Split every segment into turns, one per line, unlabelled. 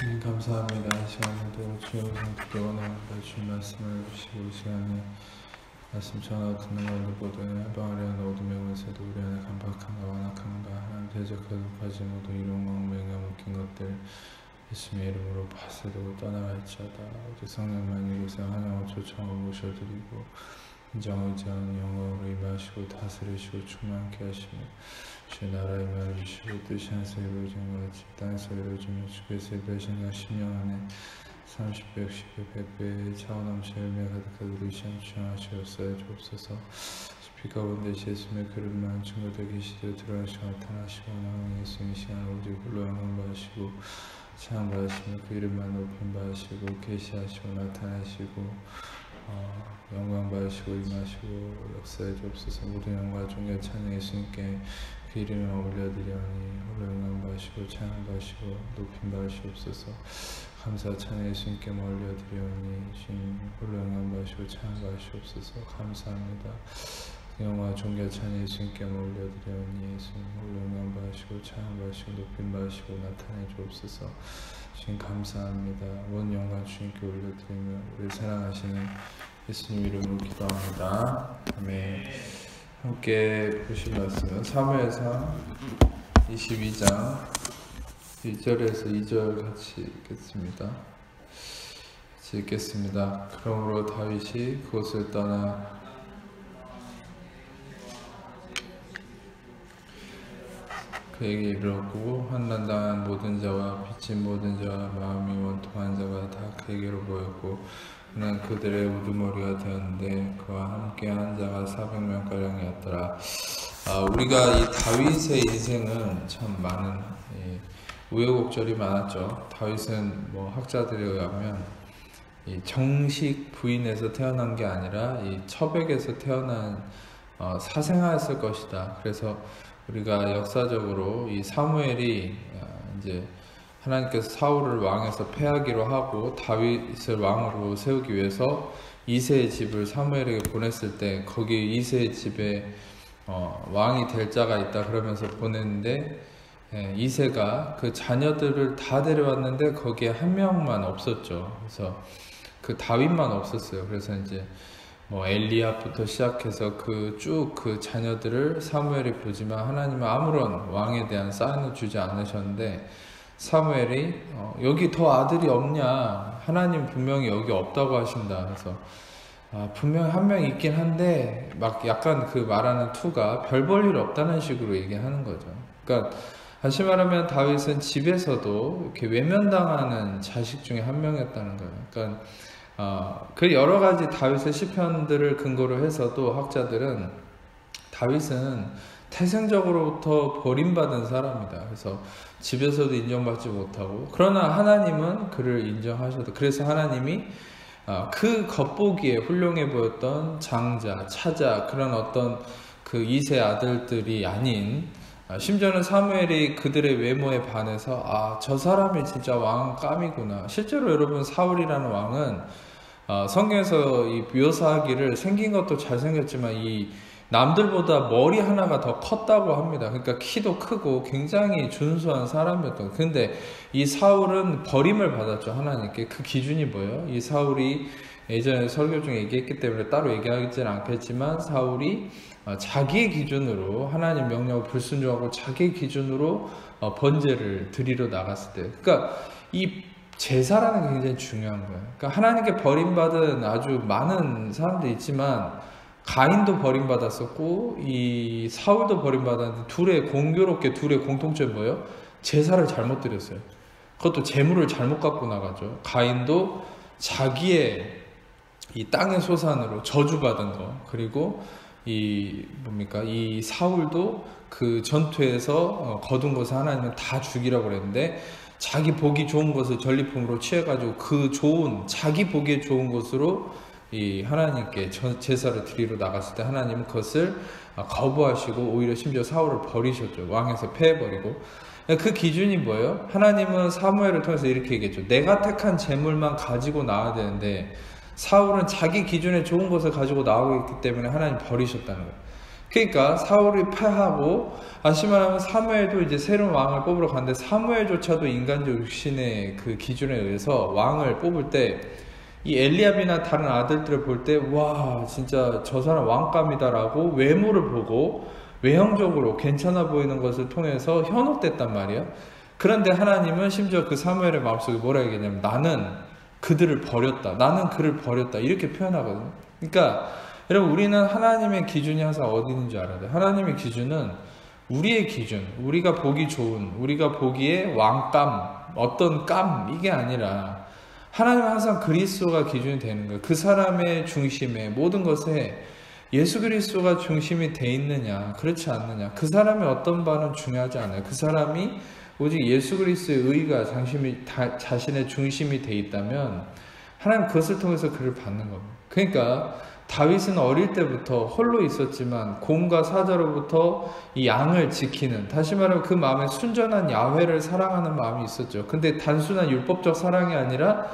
감사합니다. 이 시간에도 주의 음성 듣기 원합니다. 주의 말씀을 주시고 이 시간에 말씀 전하 듣는 것을 보든 해방을 위한 어둠의 권세도 우리 안에 강박한가 완악한가 하나님 대적하기까지 모두 이룬 광명에 묶인 것들 예수님의 이름으로 파쇄되고 떠나갈지어다. 우리 성령만 이곳에 환영을 초청하고 모셔드리고 인정의지하는 영광으로 임하시고 다스리시고 충만케 하시며 주의 나라 임하시고 뜻이 하늘에서 이루어진 것 같이 땅에서 이루어지며 주께서 이루어진 것 10년 안에 30배, 60배, 100배의 차원 넘쳐 열매 가득하게 우리 시험 주장하시옵소서. 주옵소서. 빛 가운데 예수님의 그릇만 증거되게 계시되 드러나시고 나타나시거나 예수님의 시간을 오직 홀로 영광 받으시고 찬양 받으시며 그 이름만 높임 받으시고 계시하시고 나타나시고 영광 받으시고 임하시고 역사해 주옵소서. 모든 영광 존귀 찬양 예수님께 그 이름을 올려드리오니 홀로 영광 받으시고 찬양 받으시고 높임 받으시옵소서. 감사 찬양 예수님께 올려드리오니 주님 홀로 영광 받으시고 찬양 받으시옵소서. 감사합니다. 영광 존귀 찬양 예수님께 올려드리오니 예수님 홀로 영광 받으시고 찬양 받으시고 높임 받으시고 나타내 주옵소서. 주님 감사합니다. 온 영광 주님께 올려드리며 우리 사랑하시는 예수님 이름으로 기도합니다. 아멘. 함께 보실 말씀은 사무엘상 22장 1절에서 2절 같이 읽겠습니다. 같이 읽겠습니다. 그러므로 다윗이 그곳을 떠나 그에게 이르렀고 환난당한 모든 자와 빚진 모든 자와 마음이 원통한 자가 다 그에게로 모였고 그는 그들의 우두머리가 되었는데 그와 함께한 자가 400명가량이었더라. 우리가 이 다윗의 인생은 참 많은 우여곡절이 많았죠. 다윗은 학자들에 의하면 이 정식 부인에서 태어난 게 아니라 이 처백에서 태어난 사생아였을 것이다. 그래서 우리가 역사적으로 이 사무엘이 이제 하나님께서 사울을 왕에서 패하기로 하고 다윗을 왕으로 세우기 위해서 이새의 집을 사무엘에게 보냈을 때 거기 이새의 집에 왕이 될 자가 있다 그러면서 보냈는데 이새가 그 자녀들을 다 데려왔는데 거기에 한 명만 없었죠. 그래서 그 다윗만 없었어요. 그래서 이제 엘리압부터 시작해서 쭉 그 자녀들을 사무엘이 보지만 하나님은 아무런 왕에 대한 사인을 주지 않으셨는데 사무엘이 여기 더 아들이 없냐? 하나님 분명히 여기 없다고 하신다. 그래서 분명히 한 명 있긴 한데 막 약간 그 말하는 투가 별 볼 일 없다는 식으로 얘기하는 거죠. 그러니까 다시 말하면 다윗은 집에서도 이렇게 외면당하는 자식 중에 한 명이었다는 거예요. 그러니까 그 여러 가지 다윗의 시편들을 근거로 해서도 학자들은 다윗은 태생적으로부터 버림받은 사람이다. 그래서 집에서도 인정받지 못하고 그러나 하나님은 그를 인정하셔도 그래서 하나님이 그 겉보기에 훌륭해 보였던 장자, 차자 그런 어떤 그 이세 아들들이 아닌 심지어는 사무엘이 그들의 외모에 반해서 저 사람이 진짜 왕감이구나. 실제로 여러분 사울이라는 왕은 성경에서 이 묘사하기를 생긴 것도 잘생겼지만 이 남들보다 머리 하나가 더 컸다고 합니다. 그러니까 키도 크고 굉장히 준수한 사람이었던. 근데 이 사울은 버림을 받았죠. 하나님께. 그 기준이 뭐예요? 이 사울이 예전에 설교 중에 얘기했기 때문에 따로 얘기하지는 않겠지만 사울이 자기의 기준으로 하나님 명령을 불순종하고 자기의 기준으로 번제를 드리러 나갔을 때 그러니까 이 제사라는 게 굉장히 중요한 거예요. 그러니까 하나님께 버림받은 아주 많은 사람들이 있지만 가인도 버림받았었고 이 사울도 버림받았는데 둘의 공통점이 뭐예요? 제사를 잘못 드렸어요. 그것도 재물을 잘못 갖고 나가죠. 가인도 자기의 이 땅의 소산으로 저주받은 거 그리고 이 사울도 그 전투에서 거둔 것을 하나님은 다 죽이라고 그랬는데 자기 보기 좋은 것을 전리품으로 취해가지고 그 자기 보기에 좋은 것으로 이 하나님께 제사를 드리러 나갔을 때 하나님은 그것을 거부하시고 오히려 심지어 사울을 버리셨죠. 왕에서 패해버리고. 그 기준이 뭐예요? 하나님은 사무엘을 통해서 이렇게 얘기했죠. 내가 택한 재물만 가지고 나와야 되는데 사울은 자기 기준에 좋은 것을 가지고 나오고 있기 때문에 하나님 버리셨다는 거예요. 그러니까 사울이 패하고 다시 말하면 사무엘도 이제 새로운 왕을 뽑으러 갔는데 사무엘조차도 인간적 육신의 그 기준에 의해서 왕을 뽑을 때 이 엘리압이나 다른 아들들을 볼 때 와 진짜 저 사람 왕감이다라고 외모를 보고 외형적으로 괜찮아 보이는 것을 통해서 현혹됐단 말이야. 그런데 하나님은 심지어 그 사무엘의 마음속에 뭐라 얘기했냐면 나는 그들을 버렸다. 나는 그를 버렸다. 이렇게 표현하거든요. 그러니까 여러분 우리는 하나님의 기준이 항상 어디 있는 줄 알아야 돼요. 하나님의 기준은 우리의 기준, 우리가 보기 좋은, 우리가 보기에 왕감, 어떤 감 이게 아니라 하나님은 항상 그리스도가 기준이 되는 거예요. 그 사람의 중심에 모든 것에 예수 그리스도가 중심이 돼 있느냐 그렇지 않느냐 그 사람의 어떤 바는 중요하지 않아요. 그 사람이 오직 예수 그리스도의 의가 자신의 중심이 돼 있다면 하나님 그것을 통해서 그를 받는 겁니다. 그러니까 다윗은 어릴 때부터 홀로 있었지만 곰과 사자로부터 이 양을 지키는, 다시 말하면 그 마음에 순전한 야훼를 사랑하는 마음이 있었죠. 근데 단순한 율법적 사랑이 아니라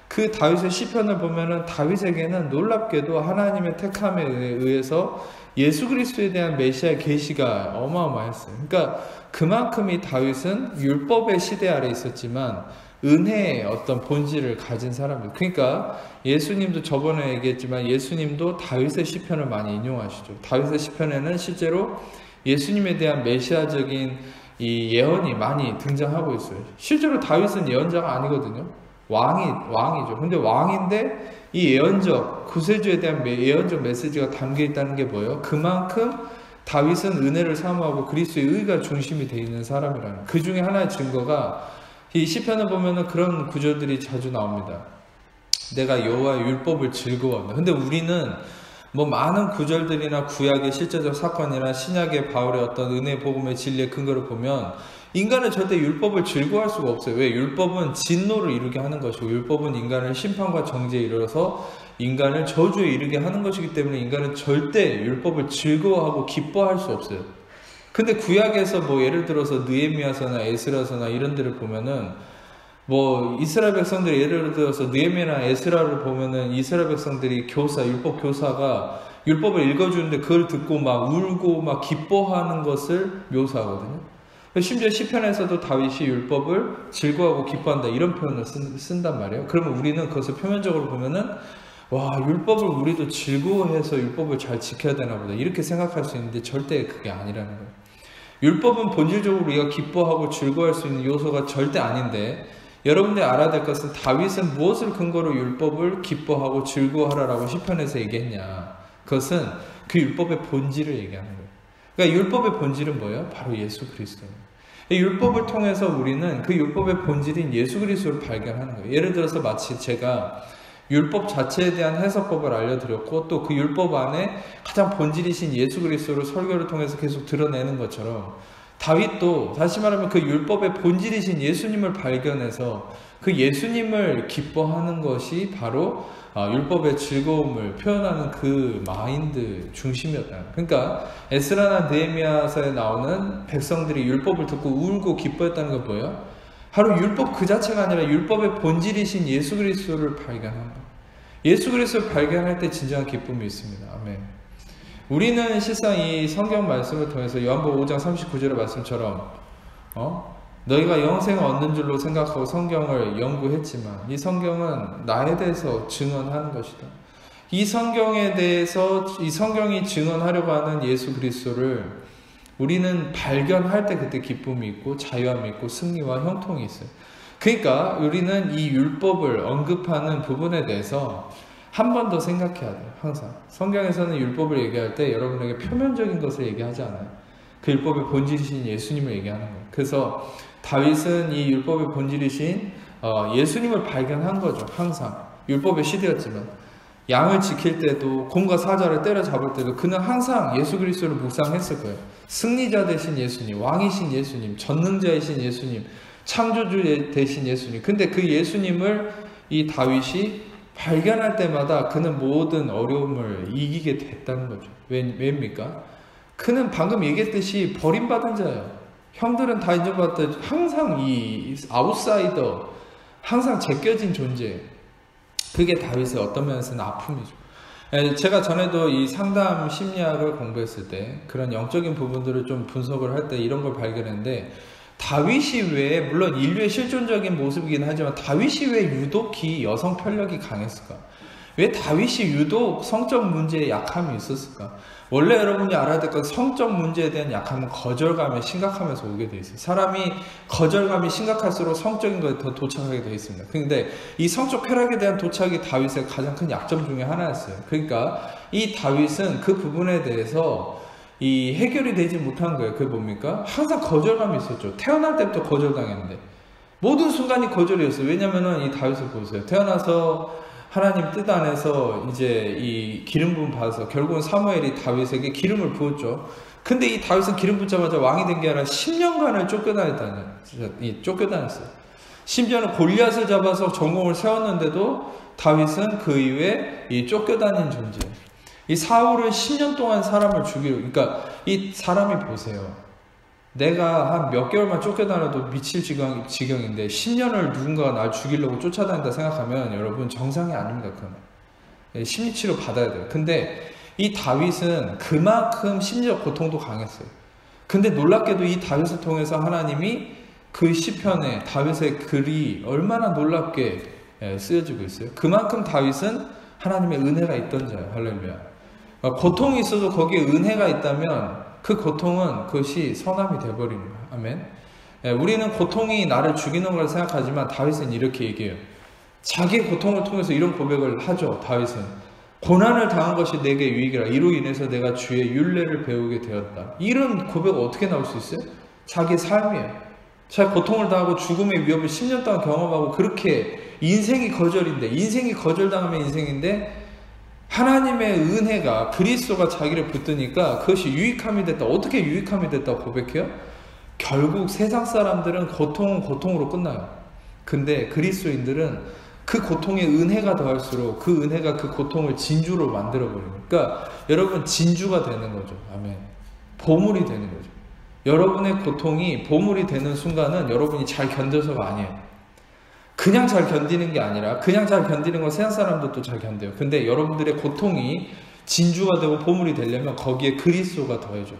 그 다윗의 시편을 보면은 다윗에게는 놀랍게도 하나님의 택함에 의해서 예수 그리스도에 대한 메시아의 계시가 어마어마했어요. 그러니까 그만큼 이 다윗은 율법의 시대 아래 있었지만 은혜의 어떤 본질을 가진 사람이에요. 그러니까 예수님도 저번에 얘기했지만 예수님도 다윗의 시편을 많이 인용하시죠. 다윗의 시편에는 실제로 예수님에 대한 메시아적인 이 예언이 많이 등장하고 있어요. 실제로 다윗은 예언자가 아니거든요. 왕이죠. 근데 왕인데 이 예언적 구세주에 대한 예언적 메시지가 담겨 있다는 게 뭐예요? 그만큼 다윗은 은혜를 사모하고 그리스도의 의가 중심이 되어 있는 사람이라는, 그 중에 하나의 증거가 이 시편을 보면은 그런 구절들이 자주 나옵니다. 내가 여호와의 율법을 즐거워한다. 근데 우리는 뭐 많은 구절들이나 구약의 실제적 사건이나 신약의 바울의 어떤 은혜 복음의 진리의 근거를 보면 인간은 절대 율법을 즐거워할 수가 없어요. 왜? 율법은 진노를 이루게 하는 것이고 율법은 인간을 심판과 정죄에 이르러서 인간을 저주에 이르게 하는 것이기 때문에 인간은 절대 율법을 즐거워하고 기뻐할 수 없어요. 근데 구약에서 뭐 예를 들어서 느헤미야서나 에스라서나 이런 데를 보면은 뭐 이스라엘 백성들이 예를 들어서 느헤미야나 에스라를 보면은 이스라엘 백성들이 율법 교사가 율법을 읽어주는데 그걸 듣고 막 울고 막 기뻐하는 것을 묘사하거든요. 심지어 시편에서도 다윗이 율법을 즐거워하고 기뻐한다 이런 표현을 쓴단 말이에요. 그러면 우리는 그것을 표면적으로 보면은 와, 율법을 우리도 즐거워해서 율법을 잘 지켜야 되나 보다 이렇게 생각할 수 있는데 절대 그게 아니라는 거예요. 율법은 본질적으로 우리가 기뻐하고 즐거워할 수 있는 요소가 절대 아닌데, 여러분들이 알아야 될 것은 다윗은 무엇을 근거로 율법을 기뻐하고 즐거워하라라고 시편에서 얘기했냐, 그것은 그 율법의 본질을 얘기하는 거예요. 그러니까 율법의 본질은 뭐예요? 바로 예수 그리스도예요. 율법을 통해서 우리는 그 율법의 본질인 예수 그리스도를 발견하는 거예요. 예를 들어서 마치 제가 율법 자체에 대한 해석법을 알려드렸고 또 그 율법 안에 가장 본질이신 예수 그리스도를 설교를 통해서 계속 드러내는 것처럼 다윗도 다시 말하면 그 율법의 본질이신 예수님을 발견해서 그 예수님을 기뻐하는 것이 바로 율법의 즐거움을 표현하는 그 마인드 중심이었다. 그러니까 에스라나 느헤미야서에 나오는 백성들이 율법을 듣고 울고 기뻐했다는 건 뭐예요? 바로 율법 그 자체가 아니라 율법의 본질이신 예수 그리스도를 발견한다. 예수 그리스도를 발견할 때 진정한 기쁨이 있습니다. 아멘. 우리는 실상 이 성경 말씀을 통해서 요한복음 5장 39절의 말씀처럼 너희가 영생을 얻는 줄로 생각하고 성경을 연구했지만 이 성경은 나에 대해서 증언하는 것이다. 이 성경에 대해서 이 성경이 증언하려고 하는 예수 그리스도를 우리는 발견할 때 그때 기쁨이 있고 자유함이 있고 승리와 형통이 있어요. 그러니까 우리는 이 율법을 언급하는 부분에 대해서 한 번 더 생각해야 돼요. 항상 성경에서는 율법을 얘기할 때 여러분에게 표면적인 것을 얘기하지 않아요. 그 율법의 본질이신 예수님을 얘기하는 거예요. 그래서 다윗은 이 율법의 본질이신 예수님을 발견한 거죠. 항상 율법의 시대였지만 양을 지킬 때도 곰과 사자를 때려잡을 때도 그는 항상 예수 그리스도를 묵상했을 거예요. 승리자 되신 예수님, 왕이신 예수님, 전능자이신 예수님, 창조주 되신 예수님. 근데 그 예수님을 이 다윗이 발견할 때마다 그는 모든 어려움을 이기게 됐다는 거죠. 왜입니까? 그는 방금 얘기했듯이 버림받은 자예요. 형들은 다 인정받았다. 항상 이 아웃사이더, 항상 제껴진 존재. 그게 다윗의 어떤 면에서는 아픔이죠. 제가 전에도 이 상담 심리학을 공부했을 때 그런 영적인 부분들을 좀 분석을 할 때 이런 걸 발견했는데, 다윗이 왜, 물론 인류의 실존적인 모습이긴 하지만 다윗이 왜 유독히 여성 편력이 강했을까? 왜 다윗이 유독 성적 문제에 약함이 있었을까? 원래 여러분이 알아야 될 건, 성적 문제에 대한 약함은 거절감에 심각하면서 오게 돼 있어요. 사람이 거절감이 심각할수록 성적인 것에 더 도착하게 돼 있습니다. 근데 이 성적 쾌락에 대한 도착이 다윗의 가장 큰 약점 중에 하나였어요. 그러니까 이 다윗은 그 부분에 대해서 이 해결이 되지 못한 거예요. 그게 뭡니까? 항상 거절감이 있었죠. 태어날 때부터 거절당했는데 모든 순간이 거절이었어요. 왜냐면은 이 다윗을 보세요. 태어나서 하나님 뜻 안에서 이제 이 기름 부음 받아서 결국은 사무엘이 다윗에게 기름을 부었죠. 근데 이 다윗은 기름 붓자마자 왕이 된 게 아니라 10년간을 쫓겨다녔어요. 심지어는 골리앗을 잡아서 전공을 세웠는데도 다윗은 그 이후에 이 쫓겨다닌 존재예요. 이 사울은 10년 동안 사람을 죽이려, 그러니까 이 사람이 보세요. 내가 한 몇 개월만 쫓겨다녀도 미칠 지경인데 10년을 누군가가 날 죽이려고 쫓아다닌다 생각하면 여러분 정상이 아닙니다. 그건 심리치료 받아야 돼요. 근데 이 다윗은 그만큼 심리적 고통도 강했어요. 근데 놀랍게도 이 다윗을 통해서 하나님이 그 시편에 다윗의 글이 얼마나 놀랍게 쓰여지고 있어요. 그만큼 다윗은 하나님의 은혜가 있던 자예요. 할렐루야. 고통이 있어도 거기에 은혜가 있다면 그 고통은 그것이 선함이 되어버리는 거예요. 아멘. 우리는 고통이 나를 죽이는 걸 생각하지만 다윗은 이렇게 얘기해요. 자기의 고통을 통해서 이런 고백을 하죠. 다윗은 고난을 당한 것이 내게 유익이라, 이로 인해서 내가 주의 율례를 배우게 되었다. 이런 고백 어떻게 나올 수 있어요? 자기의 삶이에요. 자기 고통을 당하고 죽음의 위협을 10년 동안 경험하고, 그렇게 인생이 거절인데, 인생이 거절당하면 인생인데 하나님의 은혜가, 그리스도가 자기를 붙드니까 그것이 유익함이 됐다. 어떻게 유익함이 됐다고 고백해요? 결국 세상 사람들은 고통은 고통으로 끝나요. 근데 그리스도인들은 그 고통에 은혜가 더할수록 그 은혜가 그 고통을 진주로 만들어버려요. 그러니까 여러분 진주가 되는 거죠. 아멘. 보물이 되는 거죠. 여러분의 고통이 보물이 되는 순간은 여러분이 잘 견뎌서가 아니에요. 그냥 잘 견디는 게 아니라, 그냥 잘 견디는 건 세상 사람들도 잘 견뎌요. 근데 여러분들의 고통이 진주가 되고 보물이 되려면 거기에 그리스도가 더해져요.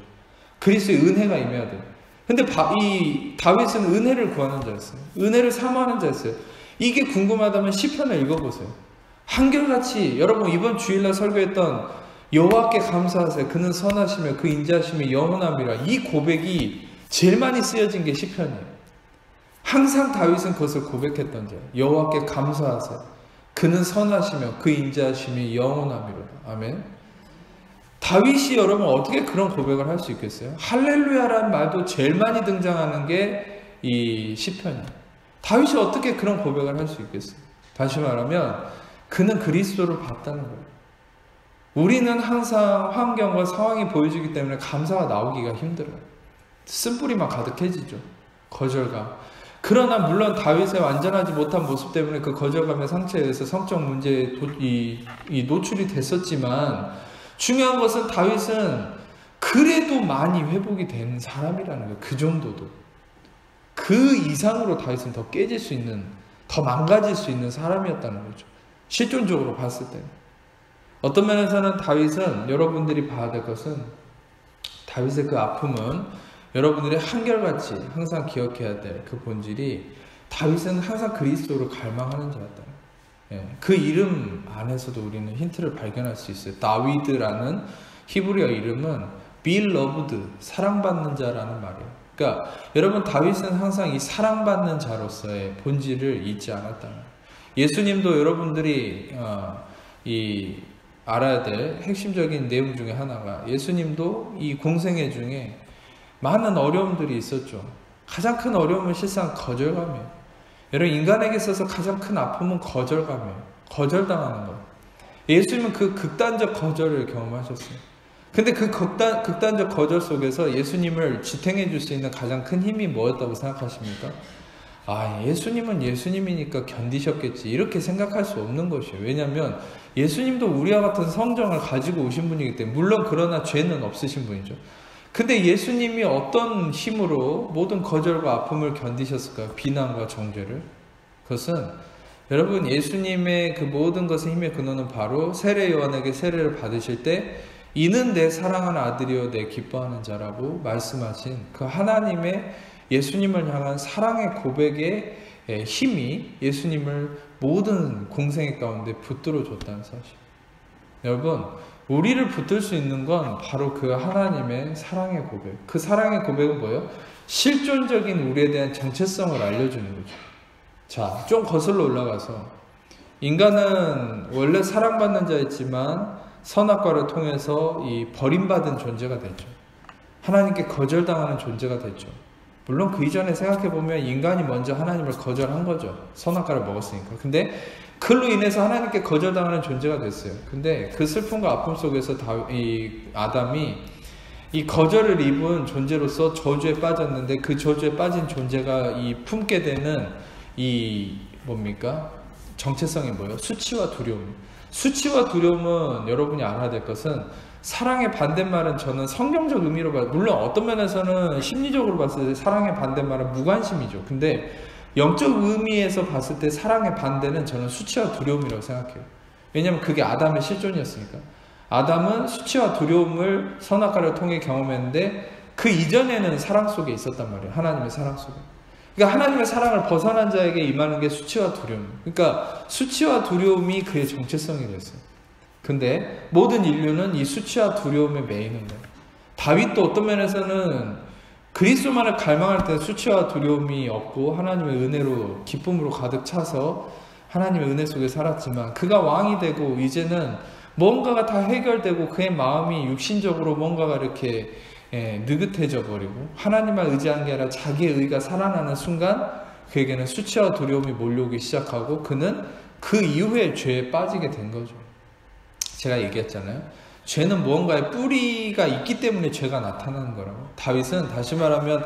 그리스도의 은혜가 임해야 돼요. 근데 이 다윗은 은혜를 구하는 자였어요. 은혜를 사모하는 자였어요. 이게 궁금하다면 시편을 읽어보세요. 한결같이 여러분 이번 주일날 설교했던 여호와께 감사하세요. 그는 선하시며 그 인자하심이 영원함이라, 이 고백이 제일 많이 쓰여진 게 시편이에요. 항상 다윗은 그것을 고백했던 자예요. 여호와께 감사하세요. 그는 선하시며 그 인자하심이 영원함이로다. 아멘. 다윗이 여러분 어떻게 그런 고백을 할 수 있겠어요? 할렐루야라는 말도 제일 많이 등장하는 게 이 시편이에요. 다윗이 어떻게 그런 고백을 할 수 있겠어요? 다시 말하면 그는 그리스도를 봤다는 거예요. 우리는 항상 환경과 상황이 보여주기 때문에 감사가 나오기가 힘들어요. 쓴뿌리만 가득해지죠. 거절감. 그러나 물론 다윗의 완전하지 못한 모습 때문에 그 거절감의 상처에 의해서 성적 문제에 노출이 됐었지만, 중요한 것은 다윗은 그래도 많이 회복이 된 사람이라는 거예요. 그 정도도. 그 이상으로 다윗은 더 깨질 수 있는, 더 망가질 수 있는 사람이었다는 거죠. 실존적으로 봤을 때는. 어떤 면에서는 다윗은, 여러분들이 봐야 될 것은, 다윗의 그 아픔은 여러분들이 한결같이 항상 기억해야 될 그 본질이, 다윗은 항상 그리스도를 갈망하는 자였다. 그 이름 안에서도 우리는 힌트를 발견할 수 있어요. 다윗이라는 히브리어 이름은 beloved, 사랑받는 자라는 말이에요. 그러니까 여러분 다윗은 항상 이 사랑받는 자로서의 본질을 잊지 않았다. 예수님도 여러분들이 알아야 될 핵심적인 내용 중에 하나가, 예수님도 이 공생애 중에 많은 어려움들이 있었죠. 가장 큰 어려움은 실상 거절감이에요. 여러분 인간에게 있어서 가장 큰 아픔은 거절감이에요. 거절당하는 것. 예수님은 그 극단적 거절을 경험하셨어요. 근데 그 극단적 거절 속에서 예수님을 지탱해 줄 수 있는 가장 큰 힘이 뭐였다고 생각하십니까? 예수님은 예수님이니까 견디셨겠지, 이렇게 생각할 수 없는 것이에요. 왜냐하면 예수님도 우리와 같은 성정을 가지고 오신 분이기 때문에, 물론 그러나 죄는 없으신 분이죠. 근데 예수님이 어떤 힘으로 모든 거절과 아픔을 견디셨을까요? 비난과 정죄를. 그것은 여러분, 예수님의 그 모든 것의 힘의 근원은 바로 세례 요한에게 세례를 받으실 때 이는 내 사랑하는 아들이요 내 기뻐하는 자라고 말씀하신 그 하나님의 예수님을 향한 사랑의 고백의 힘이 예수님을 모든 공생애 가운데 붙들어 줬다는 사실. 여러분, 우리를 붙들 수 있는 건 바로 그 하나님의 사랑의 고백. 그 사랑의 고백은 뭐예요? 실존적인 우리에 대한 정체성을 알려주는 거죠. 자, 좀 거슬러 올라가서 인간은 원래 사랑받는 자였지만 선악과를 통해서 이 버림받은 존재가 됐죠. 하나님께 거절당하는 존재가 됐죠. 물론 그 이전에 생각해보면 인간이 먼저 하나님을 거절한 거죠. 선악과를 먹었으니까. 근데 그로 인해서 하나님께 거절당하는 존재가 됐어요. 근데 그 슬픔과 아픔 속에서 아담이 이 거절을 입은 존재로서 저주에 빠졌는데 그 저주에 빠진 존재가 이 품게 되는 이 뭡니까? 정체성이 뭐예요? 수치와 두려움. 수치와 두려움은 여러분이 알아야 될 것은 사랑의 반대말은 저는 성경적 의미로 봐요. 물론 어떤 면에서는 심리적으로 봤을 때 사랑의 반대말은 무관심이죠. 근데 영적 의미에서 봤을 때 사랑의 반대는 저는 수치와 두려움이라고 생각해요. 왜냐하면 그게 아담의 실존이었으니까. 아담은 수치와 두려움을 선악과를 통해 경험했는데 그 이전에는 사랑 속에 있었단 말이에요. 하나님의 사랑 속에. 그러니까 하나님의 사랑을 벗어난 자에게 임하는 게 수치와 두려움. 그러니까 수치와 두려움이 그의 정체성이 됐어요. 근데 모든 인류는 이 수치와 두려움에 매이는 거예요. 다윗도 어떤 면에서는 그리스도만을 갈망할 때 수치와 두려움이 없고 하나님의 은혜로 기쁨으로 가득 차서 하나님의 은혜 속에 살았지만 그가 왕이 되고 이제는 뭔가가 다 해결되고 그의 마음이 육신적으로 뭔가가 이렇게 느긋해져 버리고 하나님만 의지하는 게 아니라 자기의 의가 살아나는 순간 그에게는 수치와 두려움이 몰려오기 시작하고 그는 그 이후에 죄에 빠지게 된 거죠. 제가 얘기했잖아요. 죄는 무언가의 뿌리가 있기 때문에 죄가 나타나는 거라고. 다윗은 다시 말하면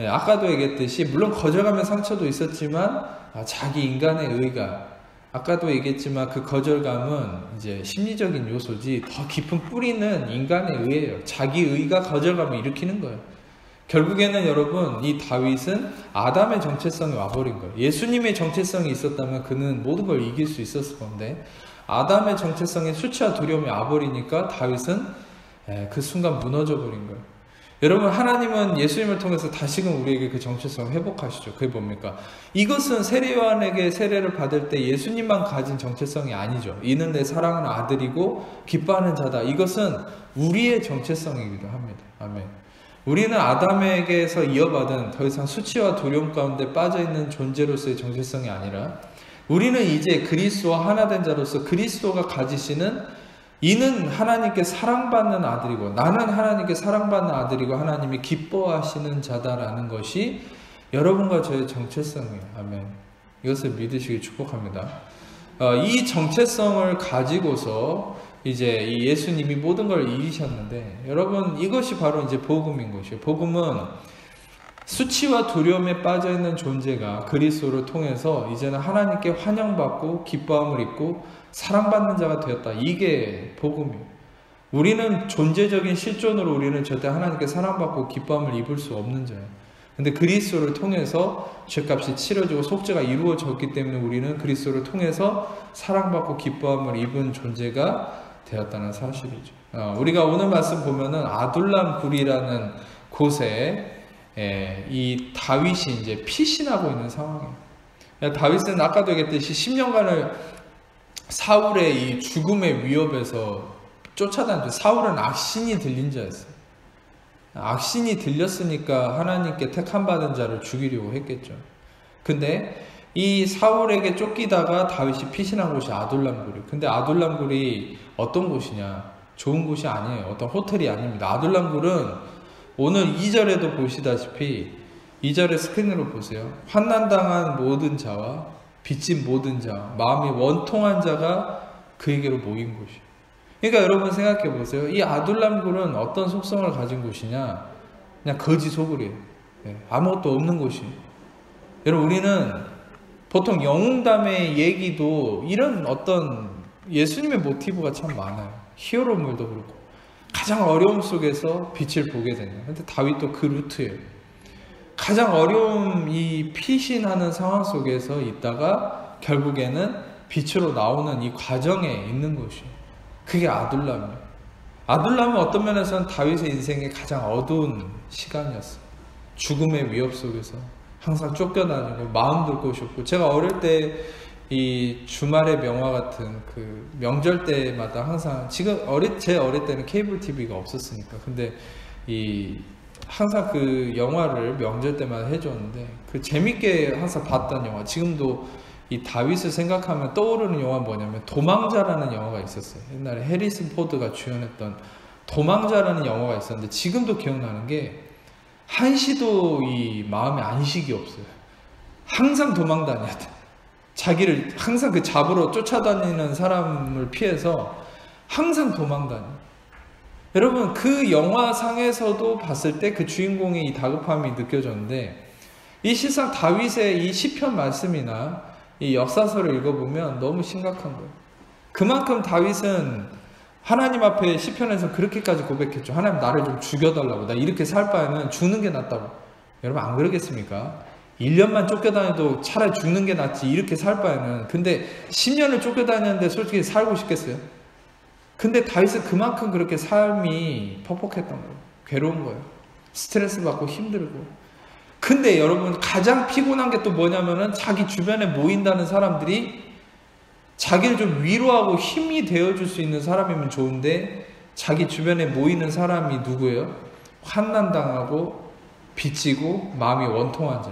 아까도 얘기했듯이 물론 거절감의 상처도 있었지만 자기 인간의 의가 아까도 얘기했지만 그 거절감은 이제 심리적인 요소지 더 깊은 뿌리는 인간의 의예요. 자기 의가 거절감을 일으키는 거예요. 결국에는 여러분 이 다윗은 아담의 정체성이 와버린 거예요. 예수님의 정체성이 있었다면 그는 모든 걸 이길 수 있었을 건데 아담의 정체성에 수치와 두려움이 와버리니까 다윗은 그 순간 무너져 버린 거예요. 여러분 하나님은 예수님을 통해서 다시금 우리에게 그 정체성을 회복하시죠. 그게 뭡니까? 이것은 세례 요한에게 세례를 받을 때 예수님만 가진 정체성이 아니죠. 이는 내 사랑하는 아들이고 기뻐하는 자다. 이것은 우리의 정체성이기도 합니다. 아멘. 우리는 아담에게서 이어받은 더 이상 수치와 두려움 가운데 빠져있는 존재로서의 정체성이 아니라 우리는 이제 그리스도와 하나 된 자로서 그리스도가 가지시는 이는 하나님께 사랑받는 아들이고 나는 하나님께 사랑받는 아들이고 하나님이 기뻐하시는 자다라는 것이 여러분과 저의 정체성이에요. 아멘. 이것을 믿으시길 축복합니다. 이 정체성을 가지고서 이제 이 예수님이 모든 걸 이기셨는데 여러분 이것이 바로 이제 복음인 것이에요. 복음은 수치와 두려움에 빠져있는 존재가 그리스도를 통해서 이제는 하나님께 환영받고 기뻐함을 입고 사랑받는 자가 되었다. 이게 복음이에요. 우리는 존재적인 실존으로 우리는 절대 하나님께 사랑받고 기뻐함을 입을 수 없는 자예요. 근데 그리스도를 통해서 죄값이 치러지고 속죄가 이루어졌기 때문에 우리는 그리스도를 통해서 사랑받고 기뻐함을 입은 존재가 되었다는 사실이죠. 우리가 오늘 말씀 보면은 아둘람 굴이라는 곳에 이 다윗이 이제 피신하고 있는 상황이에요. 다윗은 아까도 얘기했듯이 10년간을 사울의 이 죽음의 위협에서 쫓아다녔죠. 사울은 악신이 들린 자였어요. 악신이 들렸으니까 하나님께 택함받은 자를 죽이려고 했겠죠. 근데 이 사울에게 쫓기다가 다윗이 피신한 곳이 아둘람굴이에요. 근데 아둘람굴이 어떤 곳이냐? 좋은 곳이 아니에요. 어떤 호텔이 아닙니다. 아둘람굴은 오늘 2절에도 보시다시피 2절의 스크린으로 보세요. 환난당한 모든 자와 빚진 모든 자, 마음이 원통한 자가 그에게로 모인 곳이에요. 그러니까 여러분 생각해 보세요. 이 아둘람굴은 어떤 속성을 가진 곳이냐? 그냥 거지 소굴이에요. 아무것도 없는 곳이에요. 여러분 우리는 보통 영웅담의 얘기도 이런 어떤 예수님의 모티브가 참 많아요. 히어로물도 그렇고 가장 어려움 속에서 빛을 보게 되는. 근데 다윗도 그 루트예요. 가장 어려움, 이 피신하는 상황 속에서 있다가 결국에는 빛으로 나오는 이 과정에 있는 것이에요. 그게 아둘람이에요. 아둘람은 어떤 면에서는 다윗의 인생의 가장 어두운 시간이었어요. 죽음의 위협 속에서 항상 쫓겨다니고 마음도 곳이 없고, 제가 어릴 때 이 주말의 명화 같은 그 명절 때마다 항상, 지금 제 어릴 때는 케이블 TV가 없었으니까, 근데 항상 그 영화를 명절 때마다 해줬는데, 그 재밌게 항상 봤던 영화, 지금도 이 다윗을 생각하면 떠오르는 영화는 뭐냐면 도망자라는 영화가 있었어요. 옛날에 해리슨 포드가 주연했던 도망자라는 영화가 있었는데, 지금도 기억나는 게 한시도 이 마음에 안식이 없어요. 항상 도망 다녀야 돼. 자기를 항상 그 잡으러 쫓아다니는 사람을 피해서 항상 도망 다녀. 여러분, 그 영화상에서도 봤을 때 그 주인공의 이 다급함이 느껴졌는데, 이 실상 다윗의 이 시편 말씀이나 이 역사서를 읽어보면 너무 심각한 거예요. 그만큼 다윗은 하나님 앞에 시편에서 그렇게까지 고백했죠. 하나님, 나를 좀 죽여달라고. 나 이렇게 살 바에는 죽는 게 낫다고. 여러분, 안 그러겠습니까? 1년만 쫓겨다녀도 차라리 죽는 게 낫지, 이렇게 살 바에는. 근데 10년을 쫓겨다녔는데 솔직히 살고 싶겠어요? 근데 다윗은 그만큼 그렇게 삶이 퍽퍽했던 거예요. 괴로운 거예요. 스트레스 받고 힘들고. 근데 여러분, 가장 피곤한 게 또 뭐냐면은, 자기 주변에 모인다는 사람들이 자기를 좀 위로하고 힘이 되어줄 수 있는 사람이면 좋은데, 자기 주변에 모이는 사람이 누구예요? 환난당하고 빚지고 마음이 원통한 자.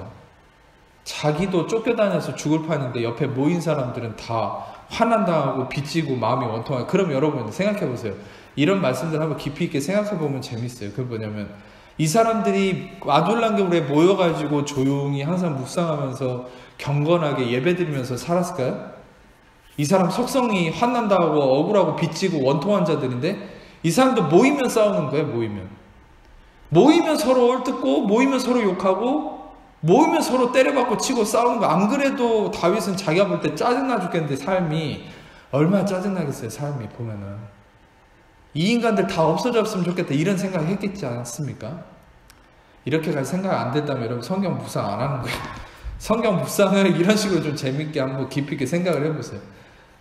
자기도 쫓겨다녀서 죽을 판인데 옆에 모인 사람들은 다 환난당하고 빚지고 마음이 원통한. 그럼 여러분 생각해 보세요. 이런 말씀들 한번 깊이 있게 생각해 보면 재밌어요. 그게 뭐냐면, 이 사람들이 아둘람굴에 모여가지고 조용히 항상 묵상하면서 경건하게 예배드리면서 살았을까요? 이 사람 속성이 환난당하고 억울하고 빚지고 원통한 자들인데, 이 사람도 모이면 싸우는 거예요. 모이면 서로 헐뜯고, 모이면 서로 욕하고, 모이면 서로 때려받고 치고 싸우는 거. 안 그래도 다윗은 자기가 볼 때 짜증나 죽겠는데, 삶이 얼마나 짜증나겠어요. 삶이 보면은 이 인간들 다 없어졌으면 좋겠다, 이런 생각 했겠지 않습니까? 이렇게까지 생각 안 됐다면 여러분, 성경 묵상 안 하는 거예요. 성경 묵상을 이런 식으로 좀 재밌게 한번 깊이 있게 생각을 해보세요.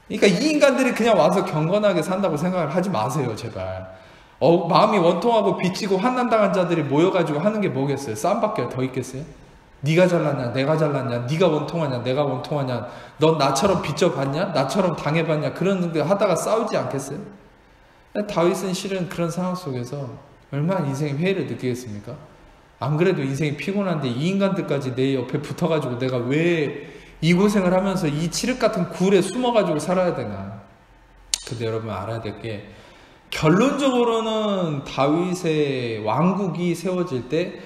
그러니까 이 인간들이 그냥 와서 경건하게 산다고 생각을 하지 마세요, 제발. 마음이 원통하고 빚지고 환난당한 자들이 모여가지고 하는 게 뭐겠어요? 싸움밖에 더 있겠어요? 네가 잘났냐, 내가 잘났냐, 네가 원통하냐, 내가 원통하냐, 넌 나처럼 빚져봤냐, 나처럼 당해봤냐, 그런 거 하다가 싸우지 않겠어요? 다윗은 실은 그런 상황 속에서 얼마나 인생의 회의를 느끼겠습니까? 안 그래도 인생이 피곤한데 이 인간들까지 내 옆에 붙어가지고 내가 왜 이 고생을 하면서 이 칠흑 같은 굴에 숨어가지고 살아야 되나. 근데 여러분 알아야 될 게, 결론적으로는 다윗의 왕국이 세워질 때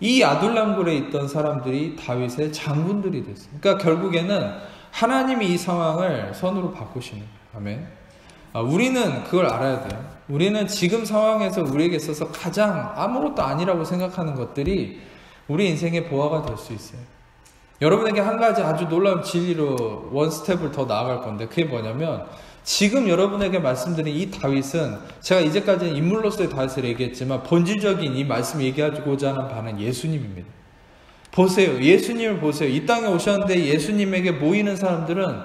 이 아둘람굴에 있던 사람들이 다윗의 장군들이 됐어요. 그러니까 결국에는 하나님이 이 상황을 선으로 바꾸시는 거예요. 아멘. 우리는 그걸 알아야 돼요. 우리는 지금 상황에서 우리에게 있어서 가장 아무것도 아니라고 생각하는 것들이 우리 인생의 보화가 될 수 있어요. 여러분에게 한 가지 아주 놀라운 진리로 원 스텝을 더 나아갈 건데, 그게 뭐냐면, 지금 여러분에게 말씀드린 이 다윗은, 제가 이제까지는 인물로서의 다윗을 얘기했지만 본질적인 이 말씀 얘기하고자 하는 바는 예수님입니다. 보세요. 예수님을 보세요. 이 땅에 오셨는데 예수님에게 모이는 사람들은